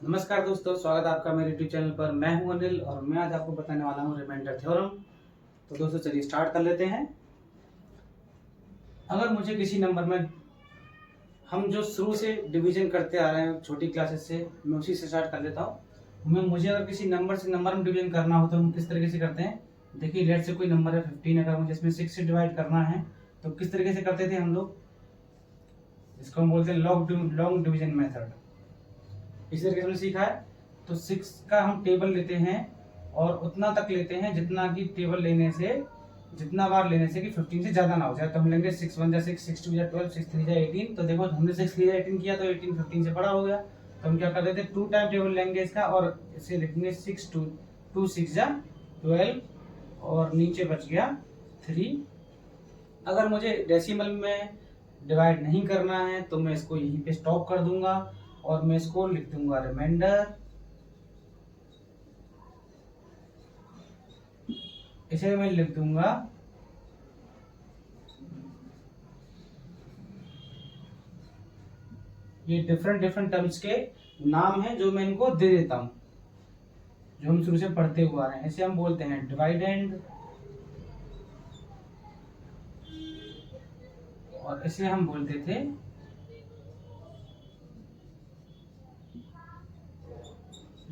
नमस्कार दोस्तों, स्वागत है आपका मेरे यूट्यूब चैनल पर। मैं हूं अनिल और मैं आज आपको बताने वाला हूं रिमाइंडर थ्योरम। तो दोस्तों चलिए स्टार्ट कर लेते हैं। अगर मुझे किसी नंबर में, हम जो शुरू से डिवीजन करते आ रहे हैं छोटी क्लासेस से, मैं उसी से स्टार्ट कर लेता हूं। मुझे अगर किसी नंबर से नंबर में डिवीजन करना हो तो हम किस तरीके से करते हैं। देखिए, लेट से कोई नंबर है 15, अगर मुझे इसमें 6 से डिवाइड करना है तो किस तरीके से करते थे हम लोग। इसको हम बोलते हैं लॉन्ग डिवीजन मेथड। इसी तरीके से हमने सीखा है। तो 6 का हम टेबल लेते हैं और उतना तक लेते हैं जितना कि टेबल लेने से, जितना बार लेने से कि 15 से ज्यादा ना हो जाए। तो हम लेंगे 6 1 जा 6, 6 2 जा 12, 6 3 जा 18। तो देखो, हमने 6 3 जा 18 किया तो 18 15 से बड़ा हो गया। तो हम क्या कर देते हैं, 2 टाइम टेबल लेंगे इसका और इसे लिखेंगे 6 2 6 जा 12 और नीचे बच गया 3। अगर मुझे डेसिमल में डिवाइड नहीं करना है तो मैं इसको यहीं पे स्टॉप कर दूंगा और मैं इसको लिख दूंगा रिमाइंडर। इसे मैं लिख दूंगा ये डिफरेंट डिफरेंट टर्म्स के नाम हैं जो मैं इनको दे देता हूं, जो हम शुरू से पढ़ते हुए आ रहे हैं। इसे हम बोलते हैं डिवाइडेंड और इसे हम बोलते थे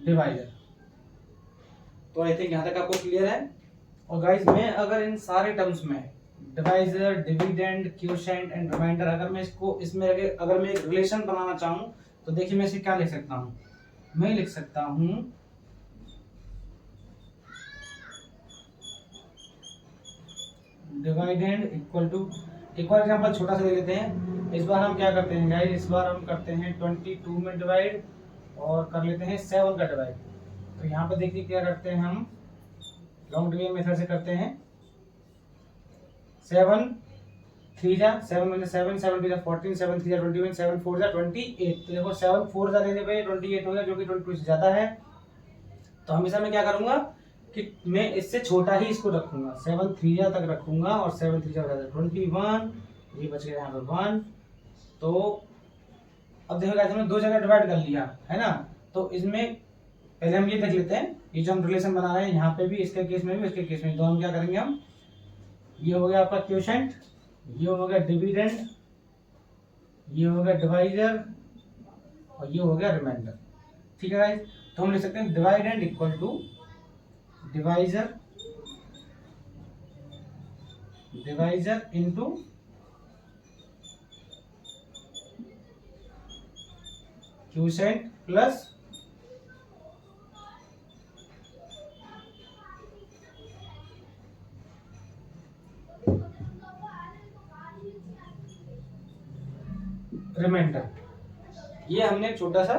डिवाइजर। तो आई थिंक यहाँ तक आपको क्लियर है। और गाइस, मैं अगर इन सारे टर्म्स में divisor, dividend, quotient and remainder, अगर मैं इसको इसमें अगर मैं एक रिलेशन बनाना चाहूं तो देखिए मैं इसे क्या लिख सकता हूं। मैं लिख सकता हूं डिवाइडेंड इक्वल टू, एक और एग्जांपल छोटा सा ले लेते हैं। इस बार हम क्या करते हैं गाइस, इस बार हम करते हैं 22 में डिवाइड और कर लेते हैं 7 का डिवाइड। तो यहाँ पर देखिए क्या करते हैं हम, लॉन्ग डिवीजन मेथड से करते हैं। 7 3 जा 7 में 7 7 2 जा 14, 7 3 जा 21, 7 4 जा 28। तो देखो 7 4 जा लेने पे 28 हो गया, जो कि 22 से ज्यादा है। तो हमेशा मैं क्या करूंगा कि मैं इससे छोटा ही इसको रखूंगा, 7 3 जा तक रखूंगा और 7 3 जा 21, ये बच गया यहाँ पे 1। तो अब देखो गाइस, हमने दो जगह डिवाइड कर लिया है ना। तो इसमें पहले हम ये देख लेते हैं, ये जो हम रिलेशन बना रहे हैं यहाँ पे भी, इसके केस में भी, इसके केस में। तो हम क्या करेंगे, हम ये हो गया आपका क्वोशिएंट, ये हो गया डिविडेंड, ये हो गया डिवाइजर और ये हो गया रिमाइंडर। ठीक है गाइस। तो हम लिख सकते हैं dividend equal to divisor, divisor into quotient plus remainder. ये हमने छोटा सा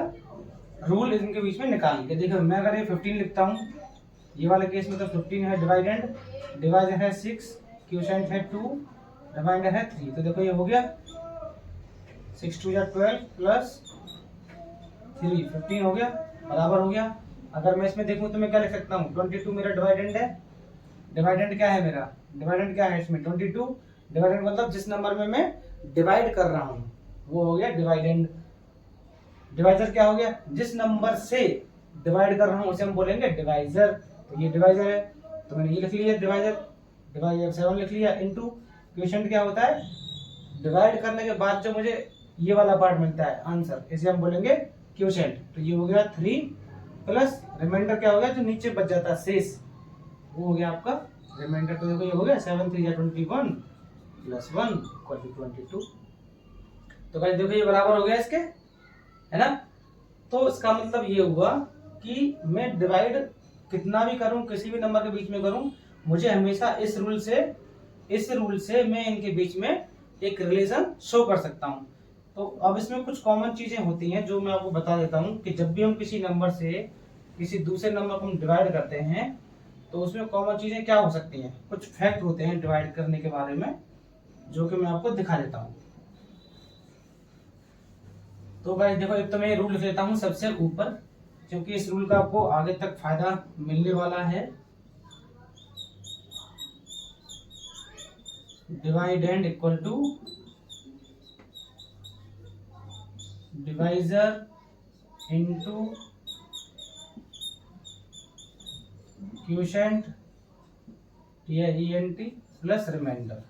रूल इनके बीच में निकाल लिया। देखो, मैं अगर ये 15 लिखता हूँ, ये वाले केस में तो 15 है डिवाइडेंड, डिवाइजर है 6, क्वोशिएंट है 2, रिमाइंडर है 3। तो देखो ये हो गया 6 2 जा 12 प्लस 3 15 हो गया, बराबर हो गया। अगर मैं इसमें देखूं तो मैं क्या लिख सकता हूँ, 22 मेरा डिवाइडेंड है। डिवाइडेंड क्या है मेरा, डिवाइडेंड क्या है इसमें 22। डिवाइडेंड मतलब जिस नंबर में मैं डिवाइड कर रहा हूँ वो हो गया डिवाइडेंड। डिवाइजर क्या हो गया, जिस नंबर से डिवाइड कर रहा हूँ उसे हम बोलेंगे डिवाइजर। तो ये डिवाइजर है, तो मैंने ये लिख लिया डिवाइजर, डिवाइजर 7 लिख लिया। इनटू क्वोशिएंट क्या होता है, डिवाइड करने के बाद जो मुझे ये वाला पार्ट मिलता है आंसर, इसे हम बोलेंगे क्वोशिएंट। तो ये हो गया 3 प्लस रिमाइंडर क्या हो गया, जो नीचे बच जाता है शेष, वो हो गया आपका रिमाइंडर। तो देखो ये हो गया 7 3 जा 21 प्लस 1 इक्वल टू 22। तो गाइस देखो ये बराबर हो गया इसके, है ना। तो इसका मतलब ये हुआ कि मैं डिवाइड कितना भी करूं, किसी भी नंबर के बीच में करूं, मुझे हमेशा इस रूल से मैं इनके बीच में एक रिलेशन शो कर सकता हूं। तो अब इसमें कुछ कॉमन चीजें होती हैं जो मैं आपको बता देता हूं कि जब भी हम किसी नंबर से किसी दूसरे नंबर को हम डिवाइड करते हैं तो उसमें कॉमन चीजें क्या हो सकती हैं, कुछ फैक्ट होते हैं डिवाइड करने के बारे में, जो कि मैं आपको दिखा देता हूं। तो गाइस देखो, एक तो मैं रूल लिख लेता हूं सबसे ऊपर, क्योंकि इस रूल का आपको आगे तक फायदा मिलने वाला है। Dividend equal to divisor into quotient TIENT plus remainder.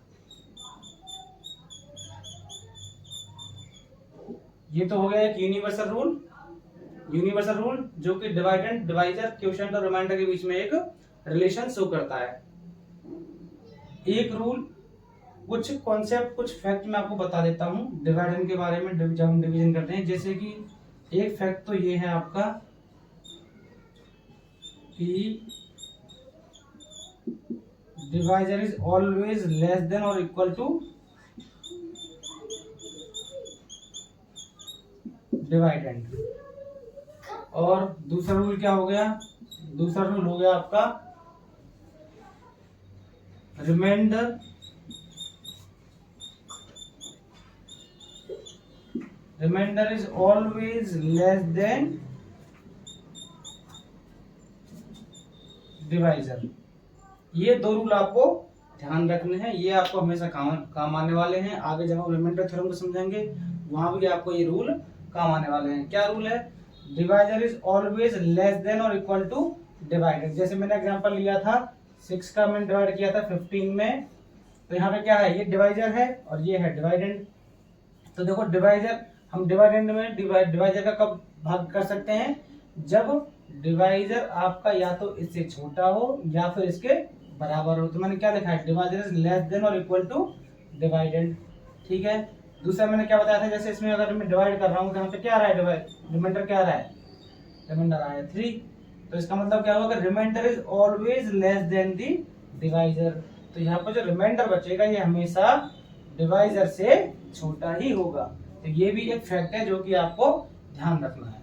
ये तो हो गया एक यूनिवर्सल रूल। यूनिवर्सल रूल जो कि डिवाइडेंड, डिवाइजर, क्वोशेंट और रिमाइंडर के बीच में एक रिलेशन शो करता है। एक रूल, कुछ कॉन्सेप्ट, कुछ फैक्ट मैं आपको बता देता हूँ डिवाइडेंड के बारे में जब हम डिवीजन करते हैं। जैसे कि एक फैक्ट तो ये है आपका कि divisor is always less then और इक्वल टू डिवाइडेंड। और दूसरा रूल क्या हो गया? दूसरा रूल हो गया आपका remainder is always less than divisor. ये दो रूल आपको ध्यान रखने हैं, ये आपको हमेशा काम आने वाले हैं। आगे जब हम रिमाइंडर थ्योरम को समझेंगे वहां भी आपको ये रूल काम आने वाले हैं। क्या रूल है? Divisor is always less then और इक्वल टू डिवाइडेड। जैसे मैंने एग्जांपल लिया था 6 का मैंने डिवाइड किया था 15 में, तो यहाँ पे क्या है? ये डिवाइजर है और ये है डिवाइडेंड। तो देखो डिवाइजर, हम डिवाइडेंड में डिवाइजर का कब भाग कर सकते हैं? जब डिवाइजर आपका या तो इससे छोटा हो या फिर इसके बराबर हो। तो मैंने क्या लिखा है? डिवाइजर इज लेस देन और इक्वल टू डिवाइडेंड। ठीक है। दूसरा मैंने क्या बताया था? जैसे इसमें अगर मैं डिवाइड कर रहा हूँ तो यहाँ पे क्या आ रहा है? रिमाइंडर क्या आ रहा है? रिमाइंडर आ रहा है 3। तो इसका मतलब क्या होगा? Remainder is always less than the divisor. तो यहाँ पर जो रिमाइंडर बचेगा ये हमेशा डिवाइजर से छोटा ही होगा। तो ये भी एक फैक्ट है जो कि आपको ध्यान रखना है।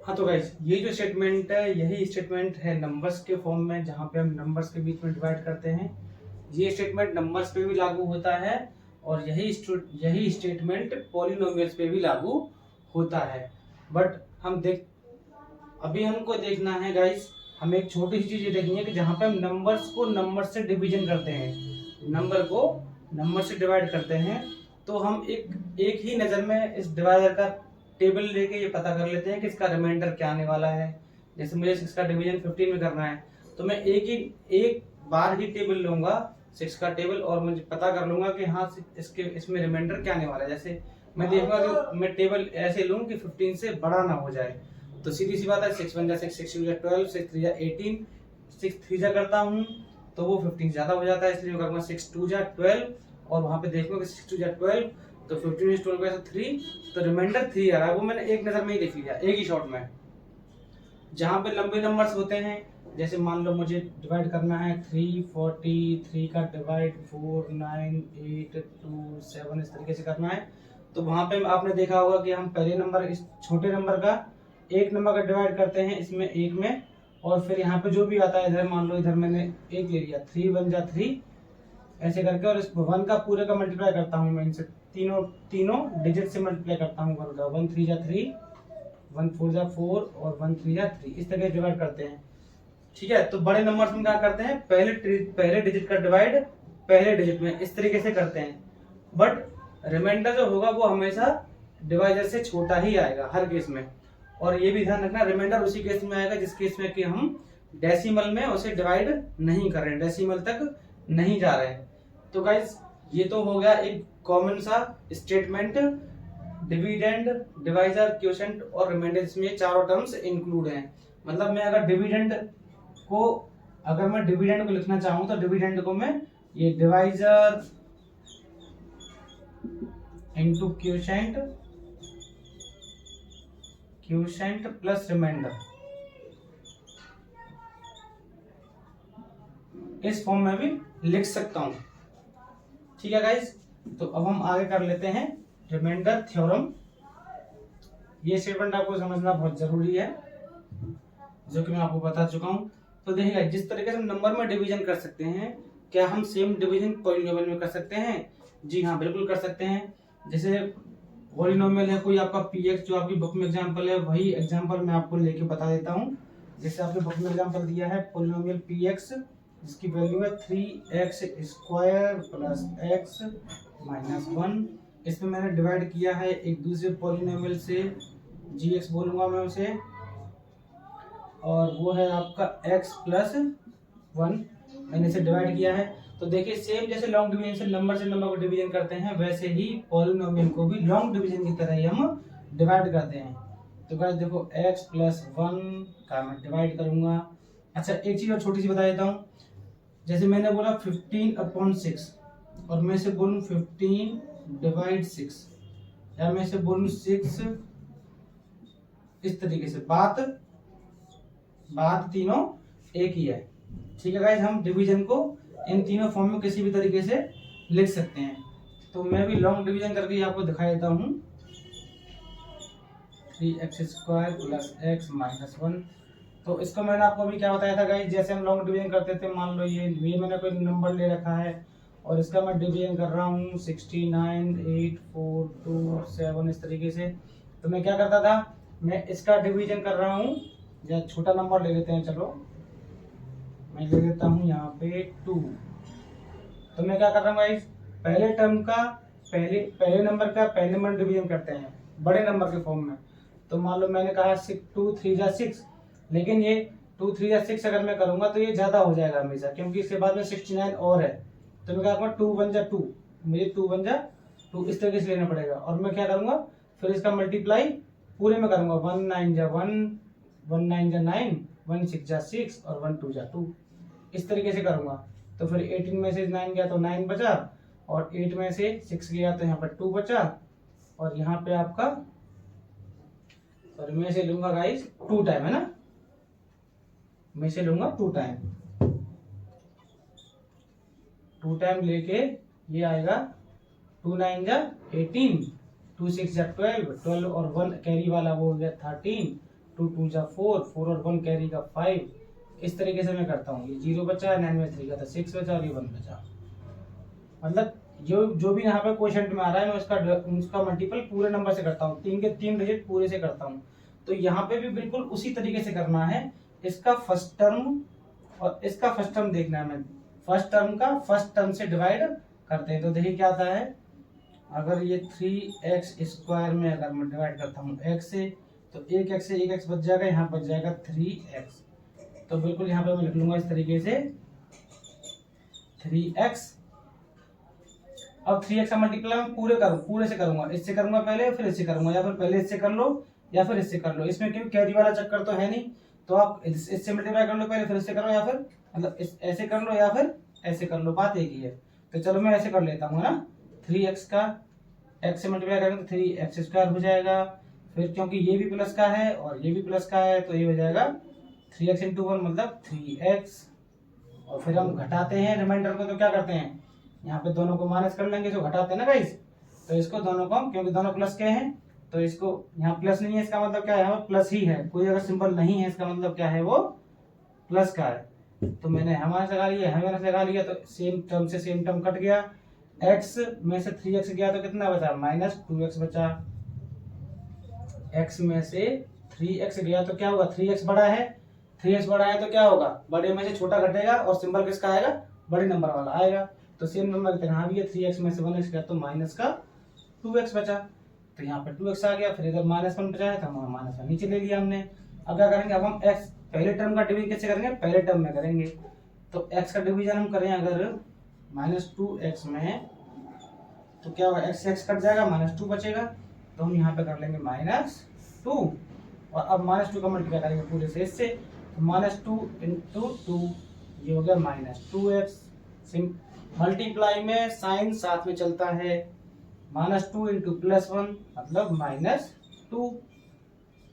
हाँ तो गाइस, ये जो स्टेटमेंट है यही स्टेटमेंट है नंबर्स के फॉर्म में, जहाँ पे हम नंबर्स के बीच में डिवाइड करते हैं। ये स्टेटमेंट नंबर्स पे भी लागू होता है और यही स्टेटमेंट पॉलिनोमियल्स पे भी लागू होता है। बट अभी हमको देखना है गाइस, हम एक छोटी सी चीज ये देखनी है कि जहाँ पे हम नंबर्स को नंबर से डिवीजन करते हैं, नंबर को नंबर से डिवाइड करते हैं, तो हम एक ही नजर में इस डिवाइडर का टेबल लेके ये पता कर लेते हैं कि इसका रिमाइंडर क्या आने वाला है। जैसे मुझे 6 का डिवीजन 15 में करना है तो मैं एक बार ही टेबल लूंगा 6 का टेबल और मुझे पता कर लूंगा कि हाँ इसमें रिमाइंडर क्या आने वाला है। जैसे मैं देखूंगा कि मैं टेबल ऐसे लूं कि 15 से बड़ा ना हो जाए। तो सीधी सी बात है 6 1 जा 6, 6 2 जा 12, 6 3 जा 18, 6 3 जा करता हूँ तो वो 15 ज्यादा हो जाता है, इसलिए मैं करूँगा 6 2 जा 12 और वहां पे देखूंगा कि 6 2 जा 12 तो 15 इज 12 का 3, तो रिमाइंडर 3 आ रहा है। वो मैंने एक नजर में ही देख लिया, एक ही शॉट में। जहां पे लंबे नंबर्स होते हैं, जैसे मान लो मुझे डिवाइड करना है 3 40, 3 का डिवाइड 4 9 8 2 7, इस तरीके से करना है। तो वहां पे आपने देखा होगा कि हम पहले नंबर, इस छोटे नंबर का एक नंबर का डिवाइड करते हैं इसमें एक में, और फिर यहाँ पे जो भी आता है इधर, मान लो इधर मैंने एक ले लिया 3 1 जा 3 ऐसे करके, और इस 1 का पूरे का मल्टीप्लाई करता हूँ मैं इनसे, तीनों डिजिट से मल्टीप्लाई करता हूँ 1 3 जा 3, 1 4 जा 4 और 1 3 जा 3, इस तरह डिवाइड करते हैं। ठीक है। तो बड़े नंबर्स में क्या करते हैं? पहले डिजिट का डिवाइड पहले डिजिट में इस तरीके से करते हैं। बट रिमाइंडर जो होगा वो हमेशा डिवाइजर से छोटा ही आएगा हर केस में। और ये भी ध्यान रखना, रिमाइंडर उसी केस में आएगा जिस केस में कि हम डेसिमल में उसे डिवाइड नहीं कर रहे हैं, डेसिमल तक नहीं जा रहे हैं। तो गाइस, ये तो हो गया एक कॉमन सा स्टेटमेंट। डिविडेंड, डिवाइजर, क्वोशिएंट और रिमाइंडर, इसमें चारों टर्म्स इंक्लूड हैं। मतलब मैं अगर डिविडेंड को लिखना चाहूं तो डिविडेंड को मैं ये divisor into quotient plus remainder, इस फॉर्म में भी लिख सकता हूं। ठीक है गाइस, तो अब हम आगे कर लेते हैं रिमाइंडर थ्योरम। ये स्टेटमेंट आपको समझना बहुत जरूरी है, जो कि मैं आपको बता चुका हूं। तो देखिएगा, जिस तरीके से हम नंबर में डिवीजन कर सकते हैं, क्या हम सेम डिवीजन पॉलिनोमियल में कर सकते हैं? जी हाँ, बिल्कुल कर सकते हैं। जैसे पॉलिनोमियल है कोई आपका px, जो आपकी बुक में एग्जांपल है, वही एग्जांपल मैं आपको लेके बता देता हूँ। जैसे आपने बुक में एग्जांपल दिया है पॉलिनोमियल px, जिसकी वैल्यू है 3x square plus x minus 1। इसमें मैंने डिवाइड किया है एक दूसरे पॉलिनोमियल से, gx बोलूंगा मैं उसे, और वो है आपका x प्लस 1। मैंने इसे डिवाइड किया है। तो देखिए सेम जैसे लॉन्ग डिवीजन से नंबर को डिवीजन करते हैं, वैसे ही पॉलिनोमियल को भी लॉन्ग डिवीजन की तरह ही हम डिवाइड करते हैं। तो गाइस देखो x प्लस 1 का मैं डिवाइड करूंगा। अच्छा एक चीज और छोटी सी बता देता हूँ, जैसे मैंने बोला 15/6 और मैं इसे बोलूँ 15 डिवाइड 6, या मैं इसे बोलूँ 6, इस तरीके से बात तीनों एक ही है। ठीक है गाइस, हम डिवीजन को इन तीनों फॉर्म में किसी भी तरीके से लिख सकते हैं। तो मैं भी लॉन्ग डिवीजन करके आपको दिखा देता हूँ। 3x² plus x minus 1। तो इसको मैंने आपको अभी क्या बताया था गाइस, जैसे हम लॉन्ग डिवीजन करते थे, मान लो ये मैंने कोई नंबर ले रखा है और इसका मैं डिवीजन कर रहा हूँ 69, 8, 4, 2, 7 इस तरीके से। तो मैं क्या करता था, मैं इसका डिवीजन कर रहा हूँ, या छोटा नंबर ले लेते हैं, चलो मैं ले लेता हूँ यहाँ पे 2। तो मैं क्या कर रहा हूँ गाइस, पहले टर्म का पहले नंबर का पहले नंबर डिवीजन करते हैं बड़े नंबर के फॉर्म में। तो मान लो मैंने कहा 2 3 जा 6, लेकिन ये 2 3 जा 6 अगर मैं करूंगा तो ये ज्यादा हो जाएगा हमेशा, क्योंकि इसके बाद में 69 और है। तो मैं क्या करूँगा 2 1 जा 2, मुझे 2 1 जा 2 इस तरीके से लेना पड़ेगा। और मैं क्या करूंगा, फिर इसका मल्टीप्लाई पूरे में करूंगा, 1 9 जा 1, 1 9 जा 9, 1 6 जा 6 और 1 2 जा 2 इस तरीके से करूंगा। तो फिर 18 में से 9 गया तो 9 बचा, और 8 में से 6 गया तो यहाँ पर 2 बचा, और यहाँ पे आपका सॉरी मैं इसे लूंगा गाइस 2 टाइम, है ना, मैं इसे लूंगा 2 टाइम। 2 टाइम लेके ये आएगा 2 9 जा 18, 2 6 जा 12, 12 और 1 कैरी वाला वो हो गया 13, 2 2 जा 4, 4 और 1 कैरी का 5। इस तरीके से मैं करता हूँ। ये 0 बचा, 9 में 3 का था 6 बचा, और ये 1 बचा। मतलब जो भी यहाँ पे क्वोशंट में आ रहा है, मैं उसका मल्टीपल पूरे नंबर से करता हूँ, 3 के 3 डिजिट पूरे से करता हूँ। तो यहाँ पे भी बिल्कुल उसी तरीके से करना है। इसका फर्स्ट टर्म और इसका फर्स्ट टर्म देखना है। मैं फर्स्ट टर्म का फर्स्ट टर्म से डिवाइड करते हैं। तो देखिए क्या आता है, अगर ये 3x² में अगर मैं डिवाइड करता हूँ x से, तो एक x से एक x बच जाएगा, यहाँ बच जाएगा 3x। तो बिल्कुल यहाँ पे मैं लिख लूंगा इस तरीके से 3x। अब 3x का मल्टीप्लाई मैं पूरे से करूंगा, इससे करूंगा पहले फिर इससे करूंगा, या फिर पहले इससे कर लो या फिर इससे कर लो। इसमें क्यों कैरी वाला चक्कर तो है नहीं, तो आप इससे मल्टीप्लाई कर लो पहले, फिर इससे करो, या फिर मतलब ऐसे कर लो या फिर ऐसे कर लो, बात एक ही है। तो चलो मैं ऐसे कर लेता हूँ ना, 3x का x से मल्टीप्लाई करेंगे तो 3x² हो जाएगा। फिर क्योंकि ये भी प्लस का है और ये भी प्लस का है, तो ये हो जाएगा 3x × 1 मतलब 3x। और फिर हम घटाते हैं रिमाइंडर को, तो क्या करते हैं, यहाँ पे दोनों को माइनस कर लेंगे, इसको घटाते हैं ना गाइस। तो इसको दोनों को, क्योंकि दोनों प्लस के हैं, तो इसको यहाँ प्लस नहीं है, इसका मतलब क्या है, प्लस ही है। कोई अगर सिंबल नहीं है इसका मतलब क्या है, वो प्लस का है। तो मैंने हमारे लगा लिया, हमारे लगा लिया, तो सेम टर्म से सेम टर्म कट गया। x में से 3x गया तो कितना बचा, -2x बचा। x में से 3x गया तो क्या होगा, 3x बड़ा है, 3x बड़ा है तो क्या होगा, बड़े में से छोटा घटेगा और सिंबल किसका आएगा, बड़े नंबर वाला आएगा। तो सेम नंबर यहाँ भी है, 3x में से 1x गया तो -2x बचा। तो यहाँ पर 2x आ गया, फिर इधर -1 बचा है तो हम -1 नीचे ले लिया हमने। अब क्या करेंगे, अब हम x पहले टर्म का डिवीजन कैसे करेंगे, पहले टर्म में करेंगे। तो x का डिवीजन हम करें अगर -2x में, तो क्या होगा, x कट जाएगा, -2 बचेगा। तो हम यहाँ पे कर लेंगे -2, और अब -2 का मल्टीप्लाई करेंगे पूरे से इससे, तो -2 × 2 ये हो गया -2x। मल्टीप्लाई में साइन साथ में चलता है, -2 × +1 मतलब -2।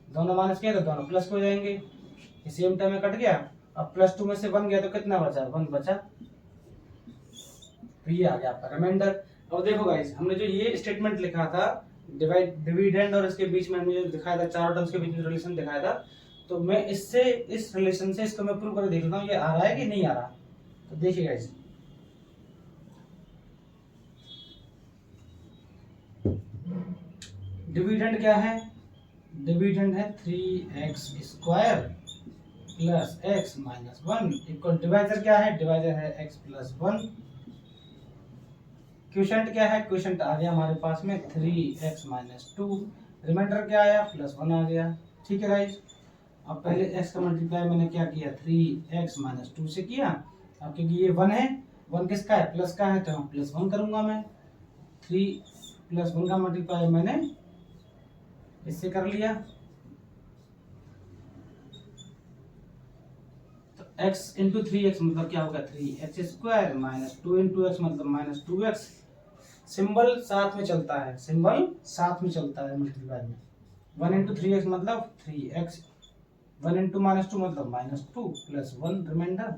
दोनों माइनस किया तो दोनों प्लस हो जाएंगे, सेम टर्म में कट गया। अब +2 में से 1 गया तो कितना बचा, 1 बचा। तो ये आ गया आपका रिमाइंडर। अब देखो गाइस, हमने जो ये स्टेटमेंट लिखा था डिविडेंड और इसके बीच में हमने जो दिखाया था, चारों टर्म्स के बीच में रिलेशन दिखाया था, तो मैं इससे इस रिलेशन से इसको मैं प्रूव करके देख लेता हूँ ये आ रहा है कि नहीं आ रहा। तो देखिए गाइस, डिविडेंड क्या है, डिविडेंड है 3x² plus x minus 1 equal, divisor क्या है, डिवाइजर है x प्लस 1। क्वोशंट क्या है, क्वोशंट आ गया हमारे पास में 3x माइनस 2, रिमाइंडर क्या आया, +1 आ गया। ठीक है गाइस, अब पहले x का मल्टीप्लाई मैंने क्या किया 3x माइनस 2 से किया। अब क्योंकि ये 1 है, 1 किसका है प्लस का है, तो हम प्लस 1 करूंगा मैं। 3 प्लस 1 का मल्टीप्लाई मैंने इससे कर लिया। तो x इंटू 3x मतलब क्या होगा 3x square minus 2 into x मतलब माइनस 2x। सिंबल साथ में चलता है, सिंबल साथ में चलता है मल्टीप्लाई में। 1 इंटू 3x मतलब 3x, 1 इंटू माइनस 2 मतलब माइनस 2 प्लस 1 रिमाइंडर,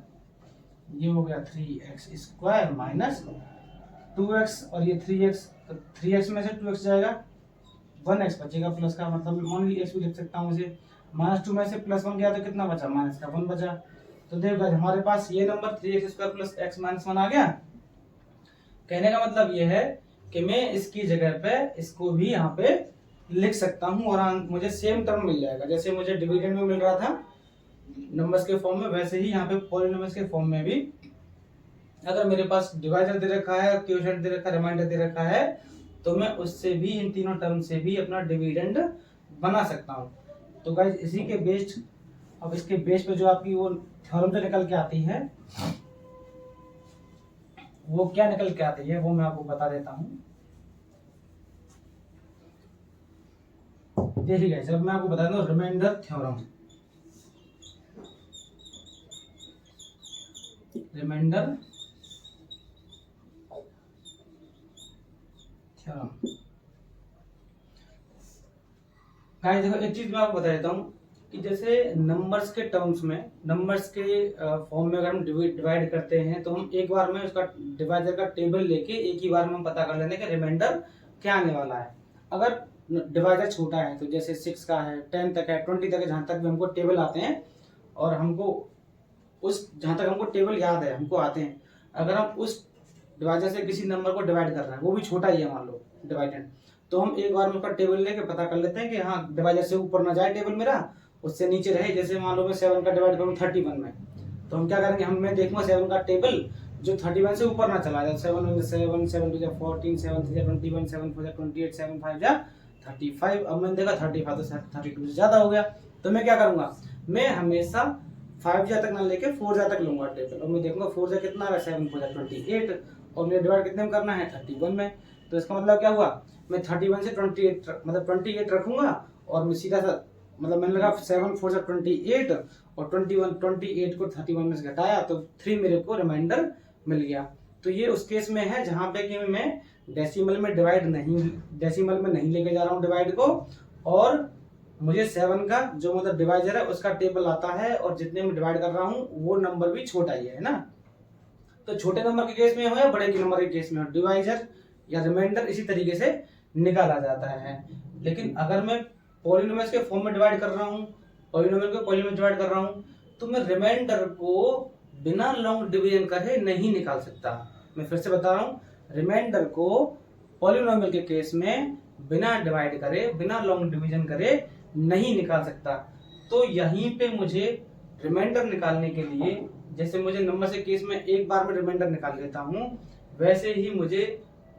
ये हो गया 3x स्क्वायर माइनस 2x और ये 3x, तो 3x में से 2x जाएगा 1x बचेगा प्लस का, मतलब ओनली x भी लिख सकता हूँ इसे। माइनस 2 में से प्लस 1 गया तो कितना बचा माइनस का 1 बचा। तो देखो हमारे पास ये number 3x square plus x minus 1 आ गया। कहने का मतलब ये है कि मैं इसकी जगह पे इसको भी यहाँ पे लिख सकता हूँ और मुझे सेम टर्म मिल जाएगा। जैसे मुझे डिविडेंड में मिल रहा था नंबर्स के फॉर्म में, वैसे ही यहाँ पे पॉलिनोमियल्स के फॉर्म में भी अगर मेरे पास डिवाइजर दे रखा है, क्वोशिएंट दे रखा है, रिमाइंडर दे रखा है, तो मैं उससे भी इन तीनों टर्म से भी अपना डिविडेंड बना सकता हूँ। तो गाइस इसी के बेस्ड, अब इसके बेस पे जो आपकी वो थ्योरम से निकल के आती है, वो क्या निकल के आती है वो मैं आपको बता देता हूँ। देखिए गाइस अब मैं आपको बता दूं remainder theorem, remainder theorem. Guys देखो एक चीज मैं आपको बता देता हूँ कि जैसे नंबर्स के टर्म्स में, नंबर्स के फॉर्म में अगर हम डिवाइड करते हैं तो हम एक बार में उसका डिवाइजर का टेबल लेके एक ही बार में हम पता कर लेते हैं कि रिमाइंडर क्या आने वाला है। अगर डिवाइजर छोटा है तो जैसे 6 का है, 10 तक है, 20 तक है, जहाँ तक भी हमको टेबल आते हैं और हमको उस जहाँ तक हमको टेबल याद है हमको आते हैं, अगर हम उस डिवाइजर से किसी नंबर को डिवाइड कर रहे हैं, वो भी छोटा ही है मान लो डिवाइडेंड, तो हम एक बार में उसका टेबल लेके पता कर लेते हैं कि हाँ डिवाइजर से ऊपर ना जाए टेबल मेरा, उससे नीचे रहे। जैसे मान लो मैं 7 का डिवाइड करूँ 31 में, तो हम क्या करेंगे, हम मैं देखूंगा 7 का टेबल जो 31 से ऊपर ना चला जाए। 7 1 7 7 2 14 7 3 21 7 4 28 7 5 जा 35। अब मैंने देखा 35 तो 32 से ज्यादा हो गया, तो मैं क्या करूंगा, मैं हमेशा 5 जा तक ना लेके 4 जा तक लूंगा टेबल, और मैं देखूंगा 4 जा कितना है 7 4 28, और मुझे डिवाइड कितने में करना है 31 में। तो इसका मतलब क्या हुआ, मैं 31 से 28 मतलब 28 रखूंगा, और मैं सीधा सा मतलब मैंने लगा 7 4 से 28 और 28 को 31 में से घटाया तो 3 मेरे को रिमाइंडर मिल गया। तो ये उस केस में है जहां पे कि मैं डेसिमल में नहीं लेके जा रहा हूँ डिवाइड को, और मुझे 7 का जो मतलब डिवाइजर है उसका टेबल आता है, और जितने में डिवाइड कर रहा हूँ वो नंबर भी छोटा ही है ना। तो छोटे नंबर के केस में हो या बड़े के नंबर के केस में हो, डिवाइजर या रिमाइंडर इसी तरीके से निकाला जाता है। लेकिन अगर मैं पॉलिनोमियल्स के फॉर्म में डिवाइड कर रहा हूँ, पॉलिनोमियल को पॉलिनोमियल में डिवाइड कर रहा हूँ, तो मैं रिमाइंडर को बिना लॉन्ग डिवीजन करे नहीं निकाल सकता। मैं फिर से बता रहा हूँ, रिमाइंडर को पॉलिनोमियल के केस में बिना डिवाइड करे, बिना लॉन्ग डिवीजन करे नहीं निकाल सकता। तो यहीं पे मुझे रिमाइंडर निकालने के लिए, जैसे मुझे नंबर के केस में एक बार में रिमाइंडर निकाल लेता हूँ, वैसे ही मुझे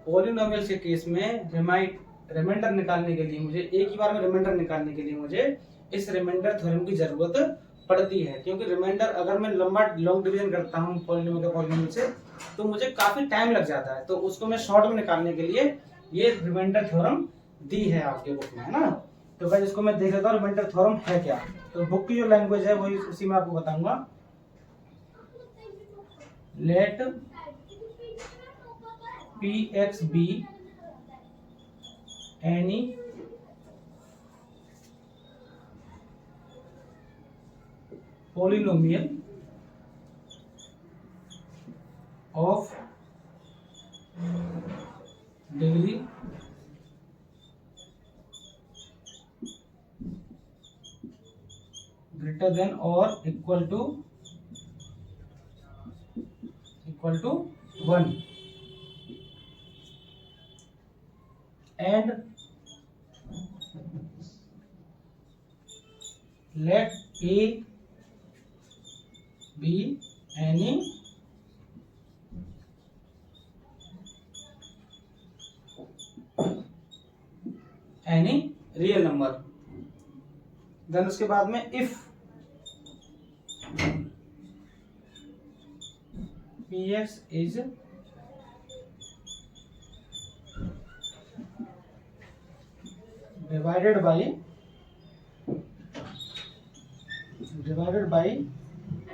पॉलिनोमियल के केस में रिमाइंडर निकालने के लिए, मुझे एक ही बार में रिमाइंडर निकालने के लिए मुझे इस रिमाइंडर थ्योरम की जरूरत पड़ती है। क्योंकि रिमाइंडर अगर मैं लंबा लॉन्ग डिवीजन करता हूँ पॉलिनोमियल से, तो मुझे काफी टाइम लग जाता है। तो उसको मैं शॉर्ट में निकालने के लिए ये रिमाइंडर थ्योरम दी है आपके बुक में, है ना। तो गाइस इसको मैं देख लेता हूँ रिमाइंडर थ्योरम है क्या। तो बुक की जो लैंग्वेज है वही उसी में आपको बताऊंगा। Let Px be any polynomial of degree greater than or equal to 1 and let A be any real number. Then उसके बाद में if px is divided by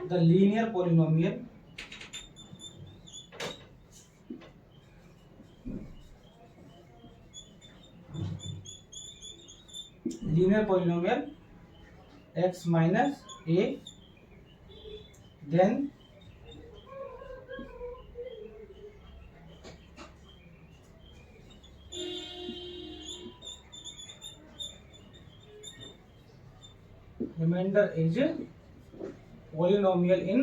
the linear polynomial x minus a, then remainder is polynomial in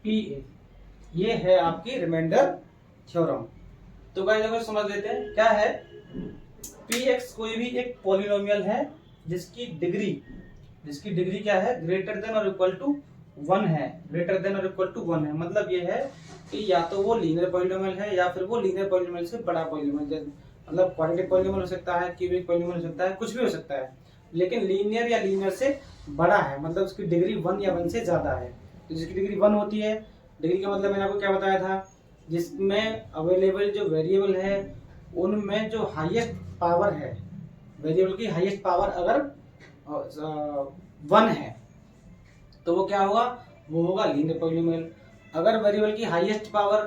PA। ये है आपकी remainder theorem. तो guys अगर समझ लेते हैं क्या है, Px कोई भी एक पॉलिनोमियल है जिसकी डिग्री क्या है, ग्रेटर देन और इक्वल टू 1 है, ग्रेटर देन और इक्वल टू 1 है। मतलब ये है कि या तो वो लीनियर पॉलिनोमियल है या फिर वो लीनियर पॉलिनोमियल से बड़ा पॉलिनोमियल, मतलब क्वाड्रेटिक पॉलिनोमियल हो सकता है, क्यूबिक पॉलिनोमियल हो सकता है, कुछ भी हो सकता है, लेकिन लीनियर या लीनियर से बड़ा है, मतलब उसकी डिग्री 1 या 1 से ज्यादा है। तो जिसकी डिग्री 1 होती है, डिग्री का मतलब मैंने आपको क्या बताया था, जिसमें अवेलेबल जो वेरिएबल है उनमें जो हाईएस्ट पावर है, वेरिएबल की हाईएस्ट पावर अगर 1 है तो वो क्या होगा, वो होगा लीनियर पॉलिनोमियल। अगर वेरिएबल की हाईएस्ट पावर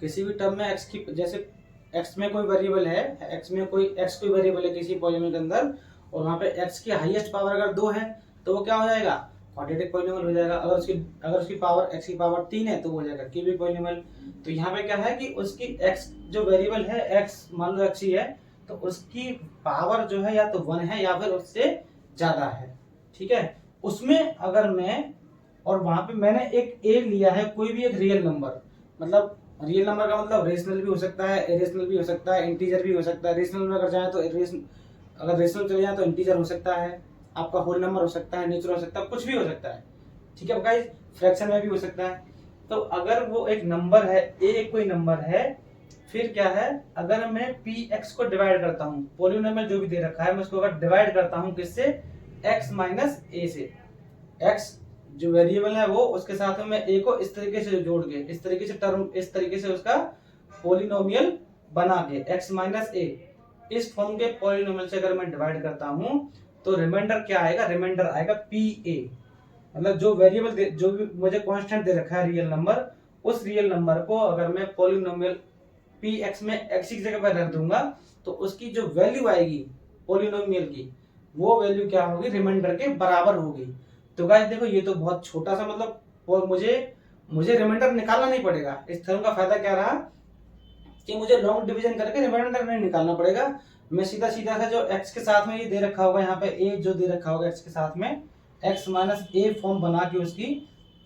किसी भी टर्म में x की, जैसे x में कोई वेरिएबल है, x कोई वेरिएबल है किसी पॉलिनोमियल के अंदर, और वहां पे x की हाईएस्ट पावर अगर 2 है तो वो क्या हो जाएगा, क्वाड्रेटिक पॉलिनोमियल हो जाएगा। अगर उसकी पावर x की पावर 3 है तो वो हो जाएगा क्यूबिक पॉलिनोमियल। तो यहाँ पे क्या है कि उसकी x जो वेरिएबल है, x मान लो x ही है, तो उसकी पावर जो है या तो 1 है या फिर उससे ज्यादा है, ठीक है। उसमें अगर मैं, और वहां पे मैंने एक a लिया है, कोई भी एक रियल नंबर, मतलब रियल नंबर का मतलब रेशनल भी हो सकता है, इरेशनल भी हो सकता है, इंटीजर भी हो सकता है। रेशनल में अगर जाए तो अगर रेशनल चले जाए तो इंटीजर हो सकता है, आपका होल नंबर हो सकता है, नेचुरल हो सकता है, कुछ भी हो सकता है, ठीक है गाइस, फ्रैक्शन में भी हो सकता है। तो अगर वो एक नंबर है, a कोई नंबर है, फिर क्या है, अगर मैं px को डिवाइड करता हूँ, पॉलिनोमियल जो भी दे रखा है मैं उसको अगर डिवाइड करता हूँ किससे, x माइनस a से, x जो वेरिएबल है वो, उसके साथ में मैं a को इस तरीके से जोड़ के, इस तरीके से उसका पॉलिनोमियल बना के x माइनस a, इस फॉर्म के पॉलिनोमियल से अगर मैं डिवाइड करता हूँ तो रिमाइंडर क्या आएगा, रिमाइंडर आएगा pa। मतलब जो वेरिएबल जो भी मुझे कांस्टेंट दे रखा है रियल नंबर, उस रियल नंबर को अगर मैं पॉलिनोमियल px में x की जगह पर रख दूंगा तो उसकी जो वैल्यू आएगी पॉलिनोमियल की, वो वैल्यू क्या होगी, रिमाइंडर के बराबर होगी। तो गाइस देखो ये तो बहुत छोटा सा, मतलब मुझे रिमाइंडर निकालना नहीं पड़ेगा। इस थ्योरम का फायदा क्या रहा कि मुझे लॉन्ग डिवीजन करके रिमाइंडर नहीं निकालना पड़ेगा। मैं सीधा सा जो x के साथ में ये दे रखा होगा, यहाँ पे a जो दे रखा होगा x के साथ में, x माइनस a फॉर्म बना के उसकी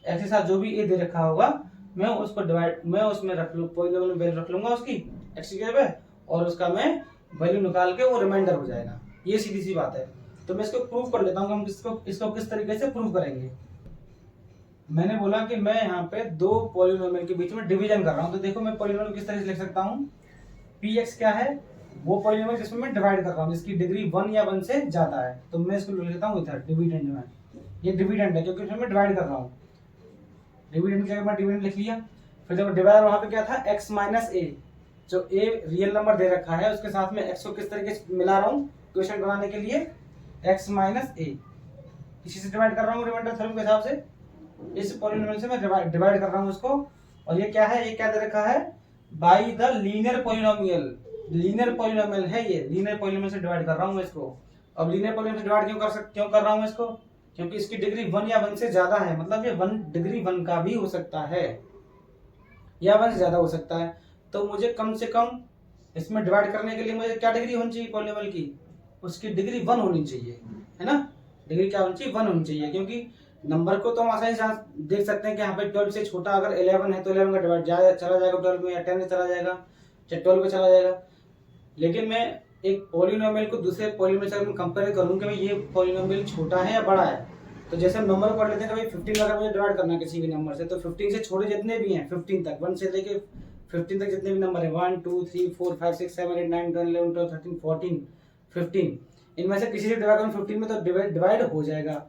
x के साथ जो भी a दे रखा होगा मैं उसको मैं उसमें रख लूँ, पॉलिनोमियल में वैल्यू रख लूंगा उसकी x की जगह पे, और उसका मैं वैल्यू निकाल के वो रिमाइंडर हो जाएगा। ये सीधी सी बात है। तो मैं इसको प्रूव कर लेता हूँ, हम इसको किस तरीके से प्रूव करेंगे। मैंने बोला कि मैं यहाँ पे दो पॉलिनोमियल के बीच में डिवीजन कर रहा हूँ। तो देखो मैं पॉलिनोमियल किस तरह से लिख सकता हूँ, px क्या है, वो पॉलिनोमियल जिसमें मैं डिवाइड कर रहा हूँ, जिसकी डिग्री 1 या 1 से ज्यादा है। तो मैं इसको लिख लेता हूँ इधर डिविडेंड में, ये डिविडेंड है क्योंकि इसमें मैं डिवाइड कर रहा हूँ। डिविडेंड की जगह मैं डिविडेंड लिख लिया। फिर जब डिवाइड वहां पे क्या था, x माइनस a, जो a रियल नंबर दे रखा है उसके साथ में x को किस तरीके से मिला रहा हूँ क्वेश्चन बनाने के लिए, x माइनस a, इसी से डिवाइड कर रहा हूँ रिमाइंडर थ्योरम के हिसाब से, इस पॉलिनोमियल से मैं डिवाइड कर रहा हूँ उसको। और ये क्या है, ये क्या दे रखा है, by the linear polynomial, linear polynomial है ये, लीनियर पॉलिनोमियल से डिवाइड कर रहा हूँ मैं इसको। अब लीनियर पॉलिनोमियल से डिवाइड क्यों कर रहा हूँ इसको, क्योंकि इसकी डिग्री 1 या 1 से ज्यादा है, मतलब ये 1 डिग्री 1 का भी हो सकता है या 1 से ज्यादा हो सकता है। तो मुझे कम से कम इसमें डिवाइड करने के लिए मुझे क्या डिग्री होनी चाहिए पॉलिनोमियल की, उसकी डिग्री 1 होनी चाहिए, है ना। डिग्री क्या होनी चाहिए, 1 होनी चाहिए, क्योंकि नंबर को तो हम आसानी से देख सकते हैं कि यहाँ पे 12 से छोटा अगर 11 है तो 11 का डिवाइड चला जाएगा 12 में, या 10 में चला जाएगा, चाहे 12 में चला जाएगा। लेकिन मैं एक पॉलिनोमियल को दूसरे पॉलिनोमियल से कंपेयर करूँ कि भाई ये पॉलिनोमियल छोटा है या बड़ा है, तो जैसे हम नंबर को पढ़ लेते हैं कि भाई 15 अगर मुझे डिवाइड करना है किसी भी नंबर से, तो 15 से छोटे जितने भी हैं 15 तक, 1 से लेके 15 तक जितने भी नंबर है, 1 2 3 4 5 6 7 8 9 10 11 12 13 14 15, इनमें से किसी से डिवाइड करूँ 15 में तो डिवाइड हो जाएगा।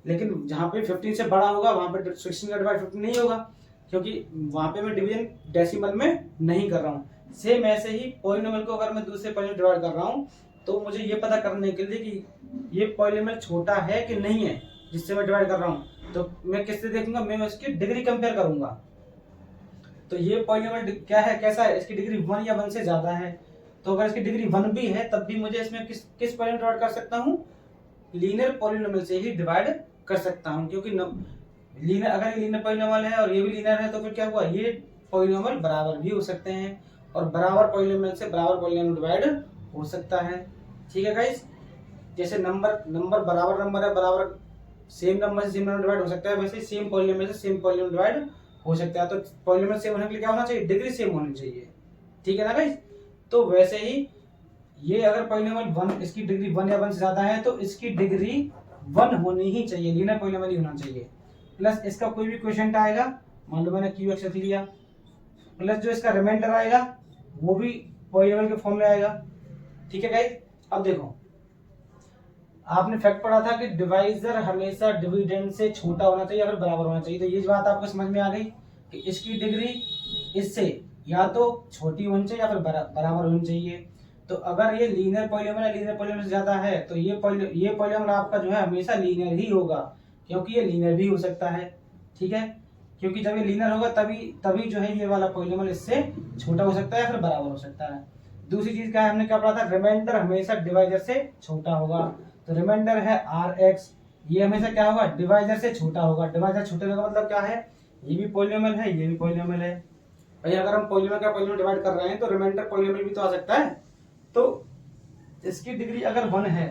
लेकिन जहाँ पे 15 से बड़ा होगा वहां पे 16 का डिवाइड 15 नहीं होगा। क्योंकि वहां पे मैं डिवीजन डेसिमल में नहीं कर रहा हूँ। सेम ऐसे ही पॉलिनोमियल को अगर मैं दूसरे पॉलिनोमियल डिवाइड कर रहा हूँ तो मुझे ये पता करने के लिए कि ये पॉलिनोमियल छोटा है कि नहीं है जिससे मैं डिवाइड कर रहा हूँ, तो मैं किससे देखूंगा, मैं उसकी डिग्री कंपेयर करूंगा। तो ये पॉलिनोमियल क्या है, कैसा है, इसकी डिग्री 1 या 1 से ज्यादा है। तो अगर इसकी डिग्री 1 भी है तब भी मुझे इसमें किस पॉलिनोमियल डिवाइड कर सकता हूँ, लीनियर पॉलिनोमियल से ही डिवाइड कर सकता हूँ। क्योंकि लीनियर, अगर ये लीनियर पॉलिनोमियल है और ये भी लीनियर है तो फिर क्या हुआ, ये पॉलिनोमियल बराबर भी हो सकते हैं और बराबर पॉलिनोमियल से बराबर पॉलिनोमियल डिवाइड हो सकता है। ठीक है गाइस, जैसे नंबर बराबर नंबर है, बराबर सेम नंबर से सेम नंबर डिवाइड हो सकता है, वैसे सेम पॉलिनोमियल से सेम पॉलिनोमियल डिवाइड हो सकता है। तो पॉलिनोमियल सेम होने के लिए क्या होना चाहिए, डिग्री सेम होनी चाहिए। ठीक है ना गाइस, तो वैसे ही ये अगर पॉलिनोमियल 1, इसकी डिग्री 1 या 1 से ज्यादा है तो इसकी डिग्री 1 होनी ही चाहिए, लीनियर पॉलिनोमियल ही होना चाहिए। प्लस इसका कोई भी क्वेश्चन आएगा, मान लो मैंने QX रख लिया, प्लस जो इसका रिमाइंडर आएगा वो भी पॉलिनोमियल के फॉर्म में आएगा। ठीक है गाइस, अब देखो आपने फैक्ट पढ़ा था कि डिवाइजर हमेशा डिविडेंड से छोटा होना चाहिए या फिर बराबर होना चाहिए। तो ये बात आपको समझ में आ गई कि इसकी डिग्री इससे या तो छोटी होनी चाहिए या फिर बराबर होनी चाहिए। तो अगर ये लीनियर पॉलिनोमियल से ज्यादा है तो ये पॉलिनोमियल आपका जो है हमेशा लीनियर ही होगा, क्योंकि ये लीनियर भी हो सकता है। ठीक है, क्योंकि जब ये लीनियर होगा तभी जो है ये वाला पॉलिनोमियल इससे छोटा हो सकता है या फिर बराबर हो सकता है। दूसरी चीज क्या है, हमने क्या पढ़ा था, रिमाइंडर हमेशा डिवाइजर से छोटा होगा। तो रिमाइंडर है RX, ये हमेशा क्या होगा, डिवाइजर से छोटा होगा। डिवाइजर छोटे होने का मतलब क्या है, ये भी पॉलिनोमियल है, ये भी पॉलिनोमियल है। भाई अगर हम पॉलिनोमियल का पॉलिनोमियल डिवाइड कर रहे हैं तो रिमाइंडर पॉलिनोमियल भी तो आ सकता है। तो इसकी डिग्री अगर 1 है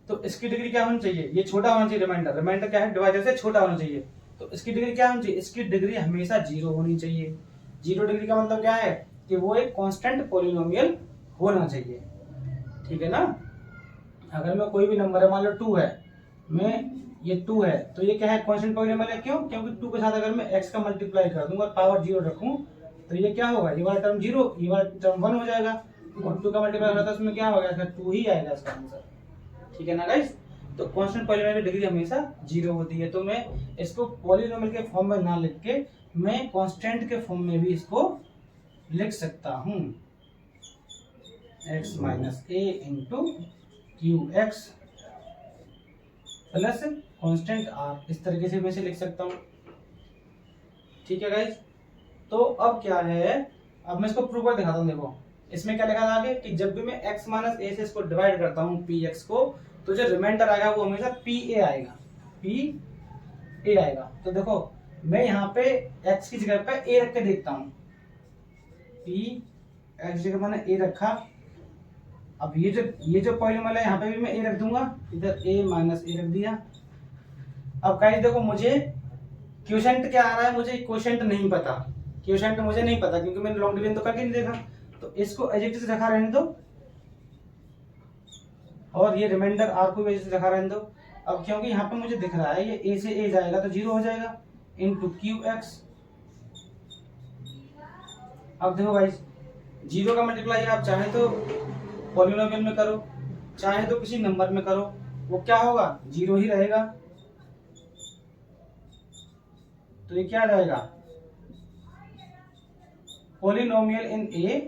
तो इसकी डिग्री क्या होनी चाहिए, ये छोटा होना चाहिए। रिमाइंडर क्या है, डिवाइजर से छोटा होना चाहिए। तो इसकी डिग्री क्या होनी चाहिए, इसकी डिग्री हमेशा 0 होनी चाहिए। 0 डिग्री का मतलब क्या है कि वो एक कांस्टेंट पॉलिनोमियल होना चाहिए। ठीक है ना, अगर मैं कोई भी नंबर है, मान लो 2 है, मैं ये 2 है तो ये क्या है, कांस्टेंट पॉलिनोमियल है। क्यों, क्योंकि 2 के साथ अगर मैं x का मल्टीप्लाई कर दूंगा और पावर 0 रखूं तो ये क्या होगा, ये वाला टर्म 0, ये वाला टर्म 1 हो जाएगा और 2 का मल्टीप्लाई होता है उसमें क्या होगा, 2 ही आएगा इसका आंसर। ठीक है ना गाइस, तो कांस्टेंट पॉलिनोमियल की डिग्री हमेशा 0 होती है। तो मैं इसको पॉलिनोमियल के फॉर्म में ना लिख के मैं कांस्टेंट के फॉर्म में भी इसको लिख सकता हूं, x minus a into QX plus constant R, इस तरीके से मैं इसे लिख सकता हूँ। ठीक है गाइस, तो अब क्या है, अब मैं इसको प्रूव कर दिखाता हूँ। देखो इसमें क्या लिखा था आगे कि जब भी मैं x माइनस a से इसको डिवाइड करता हूँ PX को, तो जो रिमाइंडर आएगा वो हमेशा PA आएगा, PA आएगा। तो देखो मैं यहाँ पे x की जगह पे a रख के देखता हूँ, x जगह मैंने a रखा। अब ये जो पॉलिनोमियल है यहाँ पे भी मैं a रख दूंगा, इधर a माइनस a रख दिया। अब गाइस देखो मुझे क्वोशिएंट क्या आ रहा है, मुझे क्वोशिएंट नहीं पता, क्वोशिएंट मुझे नहीं पता क्योंकि मैंने लॉन्ग डिवीजन तो करके नहीं देखा। तो इसको एज इट इज रखा रहने दो और ये रिमाइंडर r को भी एज इट इज रखा रहने दो। अब क्योंकि यहाँ पे मुझे दिख रहा है ये a से a जाएगा तो 0 हो जाएगा इनटू QX। अब देखो गाइस 0 का मल्टीप्लाई आप चाहे तो पॉलिनोमियल में करो चाहे तो किसी नंबर में करो, वो क्या होगा, 0 ही रहेगा। तो ये क्या आ जाएगा, polynomial in A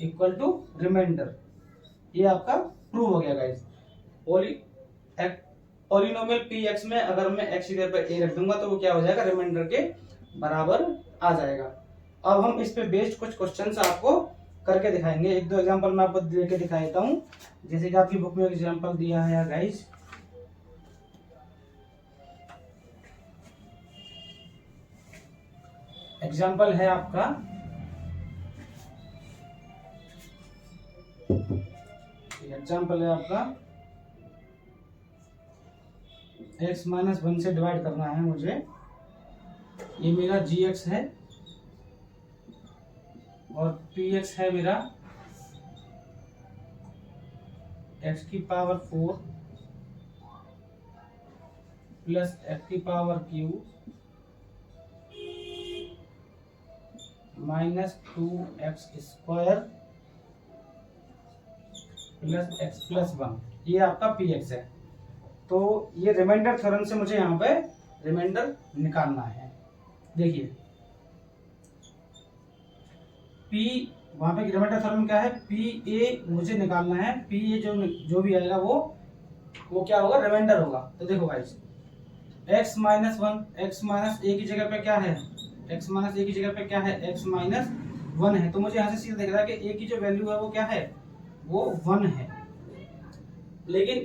equal to remainder. ये आपका प्रूव हो गया गाइस। पॉलिनोमियल PX में अगर मैं x की जगह पर a रख दूंगा तो वो क्या हो जाएगा, रिमाइंडर के बराबर आ जाएगा। अब हम इस पे बेस्ड कुछ क्वेश्चंस आपको करके दिखाएंगे, एक दो एग्जांपल मैं आपको देके दिखा देता हूँ। जैसे कि आपकी बुक में एग्जांपल दिया है यार गाइस, एग्जांपल है आपका x माइनस 1 से डिवाइड करना है मुझे। ये मेरा gx है और px है मेरा x की पावर 4 प्लस x की power q minus 2x square plus x plus 1, ये आपका px है। तो ये रिमाइंडर थ्योरम से मुझे यहाँ पे रिमाइंडर निकालना है। देखिए P वहां पे रिमाइंडर थ्योरम क्या है, पी ए मुझे निकालना है, पी ए जो भी आएगा वो क्या होगा, रिमाइंडर होगा। तो देखो guys x minus one, x minus A की जगह पे क्या है, x माइनस ए की जगह पे क्या है, x माइनस वन है। तो मुझे यहाँ से सीधा दिख रहा है कि a की जो वैल्यू है वो क्या है, वो 1 है। लेकिन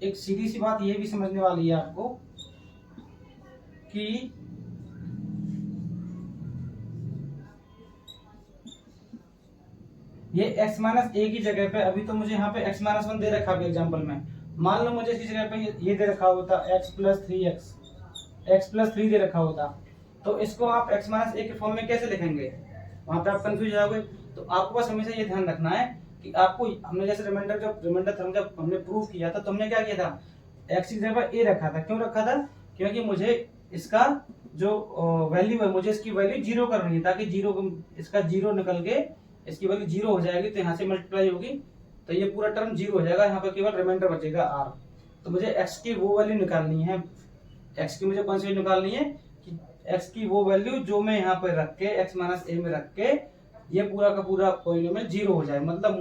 एक सीधी सी बात ये भी समझने वाली है आपको कि ये x माइनस ए की जगह पे, अभी तो मुझे यहाँ पे x माइनस वन दे रखा है एग्जाम्पल में, मान लो मुझे इसकी जगह पे ये दे रखा होता x प्लस थ्री दे रखा होता, तो इसको आप x माइनस ए के फॉर्म में कैसे लिखेंगे, वहां पे आप कंफ्यूज हो जाओगे। तो आपको बस हमेशा ये ध्यान रखना है कि आपको, हमने जैसे रिमाइंडर थ्योरम जब हमने प्रूव किया था तो हमने क्या किया था, x की जगह पर a रखा था। क्यों रखा था, क्योंकि मुझे इसका जो वैल्यू है, मुझे इसकी वैल्यू जीरो करनी है, ताकि इसका जीरो निकल के इसकी वैल्यू जीरो हो जाएगी, तो यहाँ से मल्टीप्लाई होगी तो ये पूरा टर्म जीरो हो जाएगा, यहाँ पर केवल रिमाइंडर बचेगा r। तो मुझे x की वो वैल्यू निकालनी है, x की मुझे कौन सी वैल्यू निकालनी है कि x की वो वैल्यू जो मैं यहाँ पर रख के x माइनस ए में रख के ये पूरा का पूरा पॉलिनोमियल जीरो हो जाए, मतलब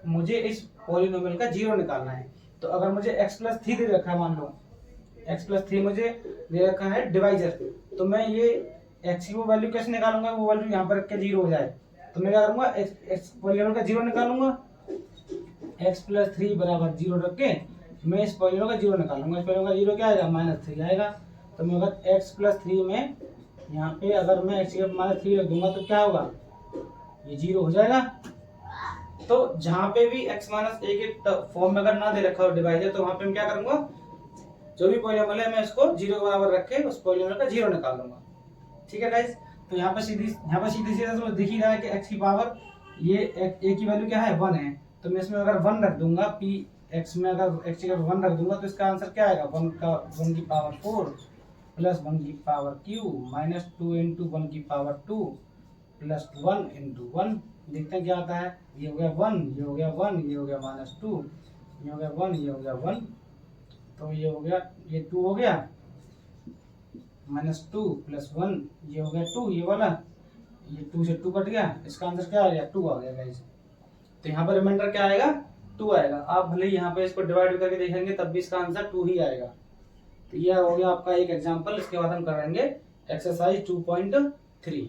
मुझे इस पॉलिनोमियल का जीरो निकालना है। तो अगर मुझे x प्लस थ्री दे रखा है, मान लो x प्लस थ्री मुझे दे रखा है डिवाइजर, तो मैं ये x की वो वैल्यू कैसे निकालूंगा, वो वैल्यू यहाँ पर रख के जीरो हो जाए, तो मैं क्या करूंगा, x पॉलिनोमियल का जीरो निकालूंगा, x प्लस थ्री बराबर जीरो रख के मैं इस पॉलिनोमियल का जीरो निकालूंगा। इस पॉलिनोमियल का जीरो क्या आएगा, माइनस थ्री आएगा। तो मैं अगर x प्लस थ्री में यहाँ पे अगर मैं x की माइनस थ्री रख दूंगा तो क्या होगा, ये जीरो हो जाएगा। तो जहां पे भी x माइनस ए के फॉर्म में अगर ना दे रखा हो डिवाइजर, तो वहां पे मैं क्या करूंगा, जो भी पॉलिनोमियल है मैं इसको जीरो के बराबर रख के उस पॉलिनोमियल का जीरो निकाल लूंगा। ठीक है गाइस, तो यहाँ पर सीधी तो दिख ही रहा है कि x की पावर ये a की वैल्यू क्या है, 1 है। तो मैं इसमें अगर 1 रख दूंगा, p x में अगर x की जगह 1 रख दूंगा तो इसका आंसर क्या आएगा, 1 की पावर 4 प्लस 1 की पावर q माइनस 2 इंटू 1 की पावर 2 प्लस 1 इंटू 1। देखते हैं क्या आता है, ये हो गया 1, ये हो गया 1, ये हो गया माइनस 2, ये हो गया 1, ये हो गया 1, तो ये हो गया, ये 2 हो गया माइनस 2 प्लस 1, ये हो गया 2, ये वाला, ये 2 से 2 कट गया, इसका आंसर क्या आ गया, 2 आ गया गाइस। तो यहाँ पर रिमाइंडर क्या आएगा, 2 आएगा। आप भले यहाँ पे इसको डिवाइड करके देखेंगे तब भी इसका आंसर 2 ही आएगा। तो यह हो गया आपका एक एग्जांपल। इसके बाद हम करेंगे एक्सरसाइज 2.3।